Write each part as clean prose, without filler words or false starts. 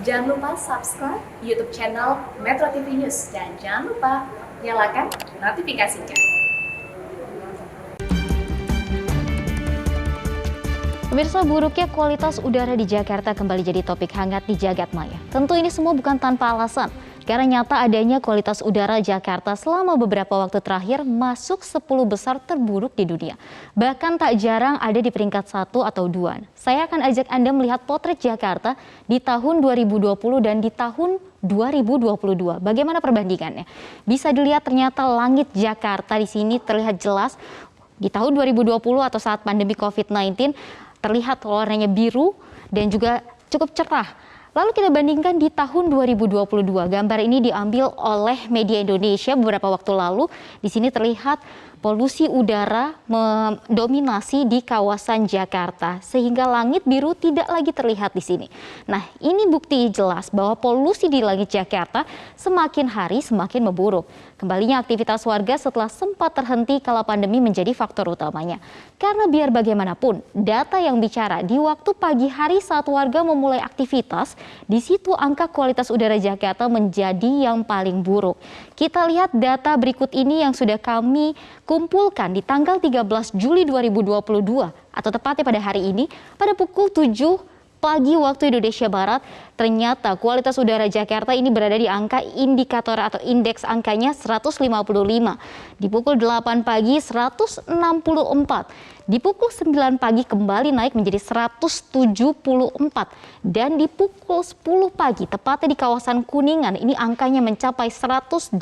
Jangan lupa subscribe YouTube channel Metro TV News dan jangan lupa nyalakan notifikasinya. Pemirsa, buruknya kualitas udara di Jakarta kembali jadi topik hangat di jagat maya. Tentu ini semua bukan tanpa alasan, karena nyata adanya kualitas udara Jakarta selama beberapa waktu terakhir masuk 10 besar terburuk di dunia. Bahkan tak jarang ada di peringkat 1 atau 2. Saya akan ajak Anda melihat potret Jakarta di tahun 2020 dan di tahun 2022. Bagaimana perbandingannya? Bisa dilihat ternyata langit Jakarta di sini terlihat jelas di tahun 2020 atau saat pandemi COVID-19 terlihat warnanya biru dan juga cukup cerah. Lalu kita bandingkan di tahun 2022. Gambar ini diambil oleh Media Indonesia beberapa waktu lalu. Di sini terlihat polusi udara mendominasi di kawasan Jakarta sehingga langit biru tidak lagi terlihat di sini. Nah, ini bukti jelas bahwa polusi di langit Jakarta semakin hari semakin memburuk. Kembalinya aktivitas warga setelah sempat terhenti kala pandemi menjadi faktor utamanya. Karena biar bagaimanapun, data yang bicara di waktu pagi hari saat warga memulai aktivitas, di situ angka kualitas udara Jakarta menjadi yang paling buruk. Kita lihat data berikut ini yang sudah kami kumpulkan di tanggal 13 Juli 2022 atau tepatnya pada hari ini pada pukul 7 pagi waktu Indonesia Barat. Ternyata kualitas udara Jakarta ini berada di angka indikator atau indeks angkanya 155. Di pukul 8 pagi 164. Di pukul 9 pagi kembali naik menjadi 174. Dan di pukul 10 pagi tepatnya di kawasan Kuningan ini angkanya mencapai 186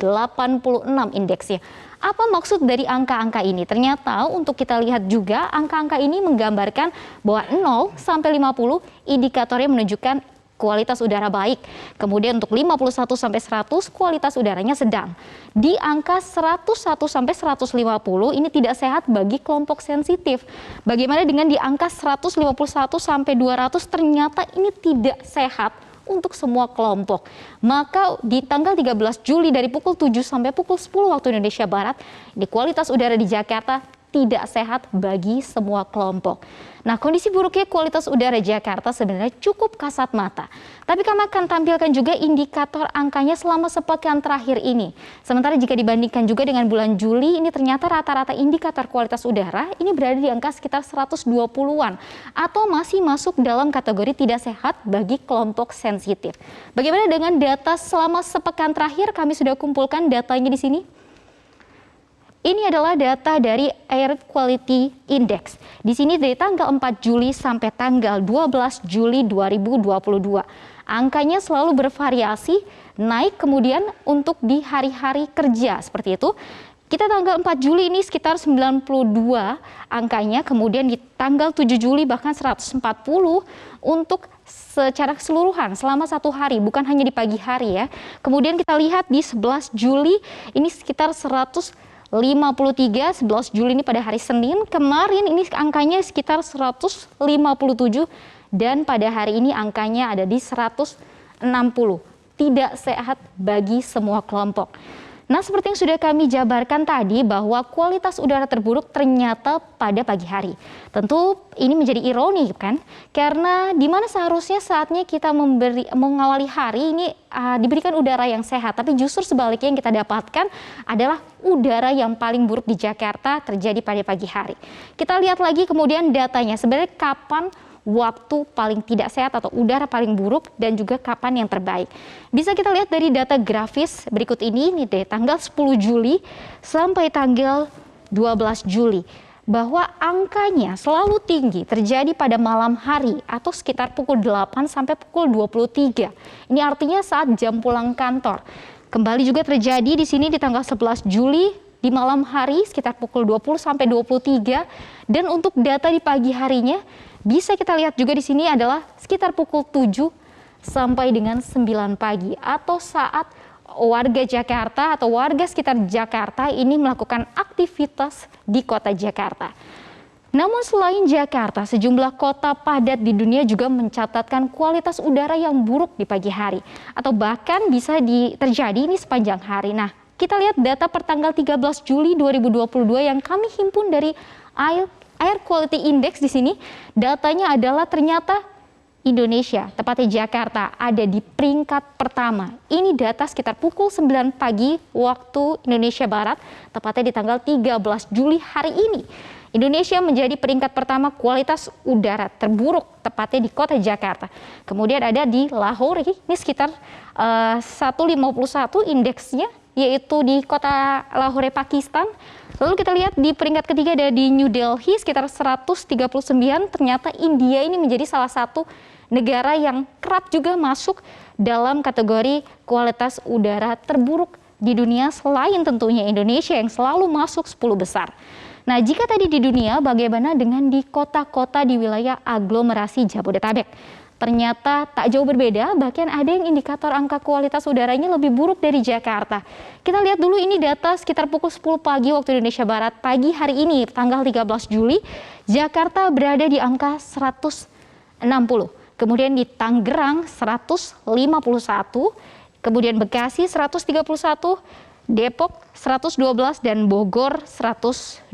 indeksnya. Apa maksud dari angka-angka ini? Ternyata untuk kita lihat juga angka-angka ini menggambarkan bahwa 0 sampai 50 indikatornya menunjukkan kualitas udara baik. Kemudian untuk 51 sampai 100 kualitas udaranya sedang. Di angka 101 sampai 150 ini tidak sehat bagi kelompok sensitif. Bagaimana dengan di angka 151 sampai 200 ternyata ini tidak sehat untuk semua kelompok. Maka di tanggal 13 Juli dari pukul 7 sampai pukul 10 waktu Indonesia Barat, di kualitas udara di Jakarta tidak sehat bagi semua kelompok. Nah, kondisi buruknya kualitas udara Jakarta sebenarnya cukup kasat mata. Tapi kami akan tampilkan juga indikator angkanya selama sepekan terakhir ini. Sementara jika dibandingkan juga dengan bulan Juli, ini ternyata rata-rata indikator kualitas udara ini berada di angka sekitar 120-an atau masih masuk dalam kategori tidak sehat bagi kelompok sensitif. Bagaimana dengan data selama sepekan terakhir? Kami sudah kumpulkan datanya di sini. Ini adalah data dari Air Quality Index. Di sini dari tanggal 4 Juli sampai tanggal 12 Juli 2022. Angkanya selalu bervariasi, naik kemudian untuk di hari-hari kerja seperti itu. Kita tanggal 4 Juli ini sekitar 92 angkanya, kemudian di tanggal 7 Juli bahkan 140 untuk secara keseluruhan selama satu hari, bukan hanya di pagi hari ya. Kemudian kita lihat di 11 Juli ini sekitar 153, 11 Juli ini pada hari Senin, kemarin ini angkanya sekitar 157 dan pada hari ini angkanya ada di 160. Tidak sehat bagi semua kelompok. Nah, seperti yang sudah kami jabarkan tadi bahwa kualitas udara terburuk ternyata pada pagi hari. Tentu ini menjadi ironi kan? Karena di mana seharusnya saatnya kita mengawali hari ini diberikan udara yang sehat, tapi justru sebaliknya yang kita dapatkan adalah udara yang paling buruk di Jakarta terjadi pada pagi hari. Kita lihat lagi kemudian datanya, sebenarnya kapan waktu paling tidak sehat atau udara paling buruk dan juga kapan yang terbaik. Bisa kita lihat dari data grafis berikut ini dari tanggal 10 Juli sampai tanggal 12 Juli bahwa angkanya selalu tinggi terjadi pada malam hari atau sekitar pukul 8 sampai pukul 23. Ini artinya saat jam pulang kantor. Kembali juga terjadi di sini di tanggal 11 Juli di malam hari sekitar pukul 20 sampai 23 dan untuk data di pagi harinya bisa kita lihat juga di sini adalah sekitar pukul 7 sampai dengan 9 pagi atau saat warga Jakarta atau warga sekitar Jakarta ini melakukan aktivitas di kota Jakarta. Namun selain Jakarta, sejumlah kota padat di dunia juga mencatatkan kualitas udara yang buruk di pagi hari atau bahkan bisa terjadi ini sepanjang hari. Nah, kita lihat data per tanggal 13 Juli 2022 yang kami himpun dari Air Quality Index di sini. Datanya adalah ternyata Indonesia, tepatnya Jakarta, ada di peringkat pertama. Ini data sekitar pukul 9 pagi waktu Indonesia Barat, tepatnya di tanggal 13 Juli hari ini. Indonesia menjadi peringkat pertama kualitas udara terburuk, tepatnya di kota Jakarta. Kemudian ada di Lahore, ini sekitar 151 indeksnya, yaitu di kota Lahore, Pakistan. Lalu kita lihat di peringkat ketiga ada di New Delhi sekitar 139. Ternyata India ini menjadi salah satu negara yang kerap juga masuk dalam kategori kualitas udara terburuk di dunia, selain tentunya Indonesia yang selalu masuk 10 besar. Nah, jika tadi di dunia, bagaimana dengan di kota-kota di wilayah aglomerasi Jabodetabek? Ternyata tak jauh berbeda, bahkan ada yang indikator angka kualitas udaranya lebih buruk dari Jakarta. Kita lihat dulu ini data sekitar pukul 10 pagi waktu Indonesia Barat. Pagi hari ini, tanggal 13 Juli, Jakarta berada di angka 160. Kemudian di Tangerang 151, kemudian Bekasi 131, Depok 112, dan Bogor 112.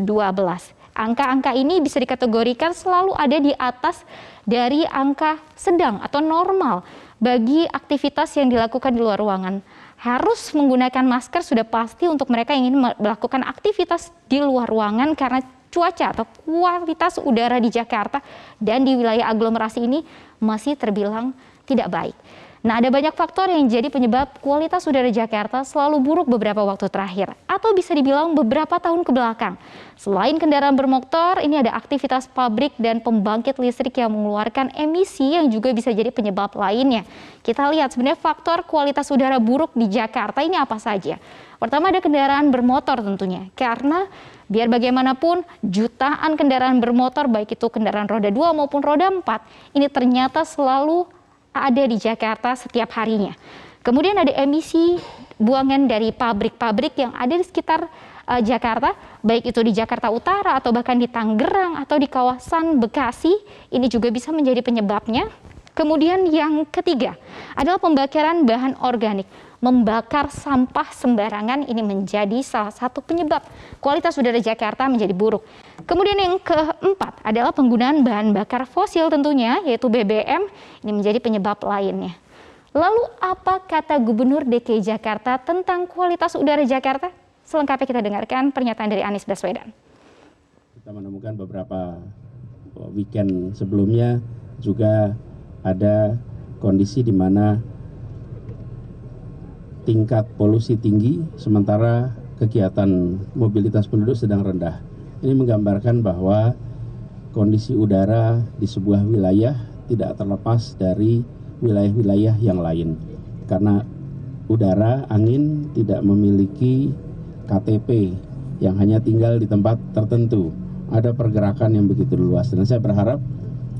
Angka-angka ini bisa dikategorikan selalu ada di atas dari angka sedang atau normal bagi aktivitas yang dilakukan di luar ruangan. Harus menggunakan masker sudah pasti untuk mereka yang ingin melakukan aktivitas di luar ruangan karena cuaca atau kualitas udara di Jakarta dan di wilayah aglomerasi ini masih terbilang tidak baik. Nah, ada banyak faktor yang jadi penyebab kualitas udara Jakarta selalu buruk beberapa waktu terakhir, atau bisa dibilang beberapa tahun ke belakang. Selain kendaraan bermotor, ini ada aktivitas pabrik dan pembangkit listrik yang mengeluarkan emisi yang juga bisa jadi penyebab lainnya. Kita lihat sebenarnya faktor kualitas udara buruk di Jakarta ini apa saja. Pertama ada kendaraan bermotor tentunya, karena biar bagaimanapun jutaan kendaraan bermotor, baik itu kendaraan roda 2 maupun roda 4, ini ternyata selalu ada di Jakarta setiap harinya. Kemudian ada emisi buangan dari pabrik-pabrik yang ada di sekitar Jakarta, baik itu di Jakarta Utara atau bahkan di Tangerang atau di kawasan Bekasi, ini juga bisa menjadi penyebabnya. Kemudian yang ketiga adalah pembakaran bahan organik. Membakar sampah sembarangan ini menjadi salah satu penyebab kualitas udara Jakarta menjadi buruk. Kemudian yang keempat adalah penggunaan bahan bakar fosil tentunya, yaitu BBM, ini menjadi penyebab lainnya. Lalu apa kata Gubernur DKI Jakarta tentang kualitas udara Jakarta? Selengkapnya kita dengarkan pernyataan dari Anies Baswedan. Kita menemukan beberapa weekend sebelumnya juga ada kondisi di mana tingkat polusi tinggi, sementara kegiatan mobilitas penduduk sedang rendah. Ini menggambarkan bahwa kondisi udara di sebuah wilayah tidak terlepas dari wilayah-wilayah yang lain. Karena udara, angin tidak memiliki KTP yang hanya tinggal di tempat tertentu. Ada pergerakan yang begitu luas. Dan saya berharap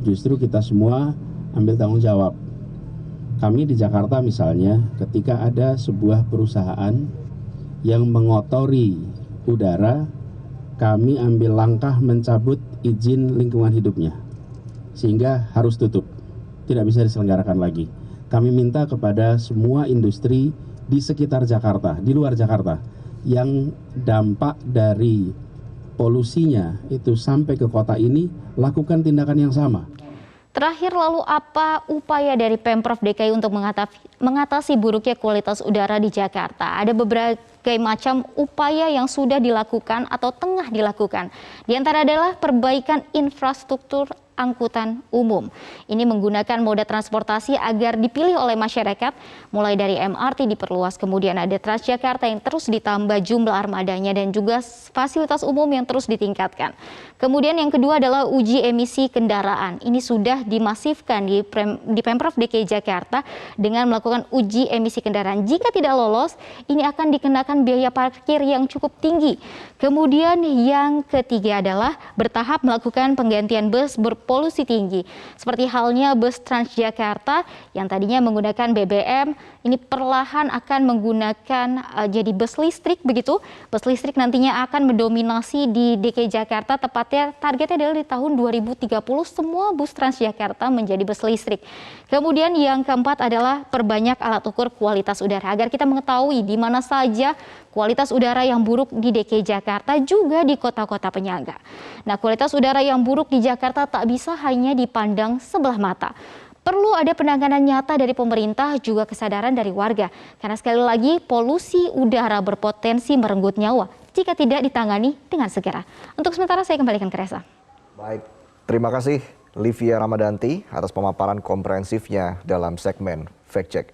justru kita semua ambil tanggung jawab. Kami di Jakarta misalnya, ketika ada sebuah perusahaan yang mengotori udara, kami ambil langkah mencabut izin lingkungan hidupnya. Sehingga harus tutup, tidak bisa diselenggarakan lagi. Kami minta kepada semua industri di sekitar Jakarta, di luar Jakarta, yang dampak dari polusinya itu sampai ke kota ini, lakukan tindakan yang sama. Terakhir, lalu apa upaya dari Pemprov DKI untuk mengatasi buruknya kualitas udara di Jakarta? Ada berbagai macam upaya yang sudah dilakukan atau tengah dilakukan. Di antara adalah perbaikan infrastruktur angkutan umum. Ini menggunakan moda transportasi agar dipilih oleh masyarakat, mulai dari MRT diperluas, kemudian ada Transjakarta yang terus ditambah jumlah armadanya dan juga fasilitas umum yang terus ditingkatkan. Kemudian yang kedua adalah uji emisi kendaraan. Ini sudah dimasifkan di Pemprov DKI Jakarta dengan melakukan uji emisi kendaraan. Jika tidak lolos, ini akan dikenakan biaya parkir yang cukup tinggi. Kemudian yang ketiga adalah bertahap melakukan penggantian bus berpolusi tinggi. Seperti halnya bus Transjakarta yang tadinya menggunakan BBM, ini perlahan akan menggunakan jadi bus listrik begitu. Bus listrik nantinya akan mendominasi di DKI Jakarta, tepatnya targetnya adalah di tahun 2030 semua bus Transjakarta menjadi bus listrik. Kemudian yang keempat adalah perbanyak alat ukur kualitas udara agar kita mengetahui di mana saja kualitas udara yang buruk di DKI Jakarta juga di kota-kota penyangga. Nah, kualitas udara yang buruk di Jakarta tak bisa hanya dipandang sebelah mata. Perlu ada penanganan nyata dari pemerintah juga kesadaran dari warga. Karena sekali lagi polusi udara berpotensi merenggut nyawa jika tidak ditangani dengan segera. Untuk sementara saya kembalikan ke Reza. Baik, terima kasih Livia Ramadanti atas pemaparan komprehensifnya dalam segmen Fact Check.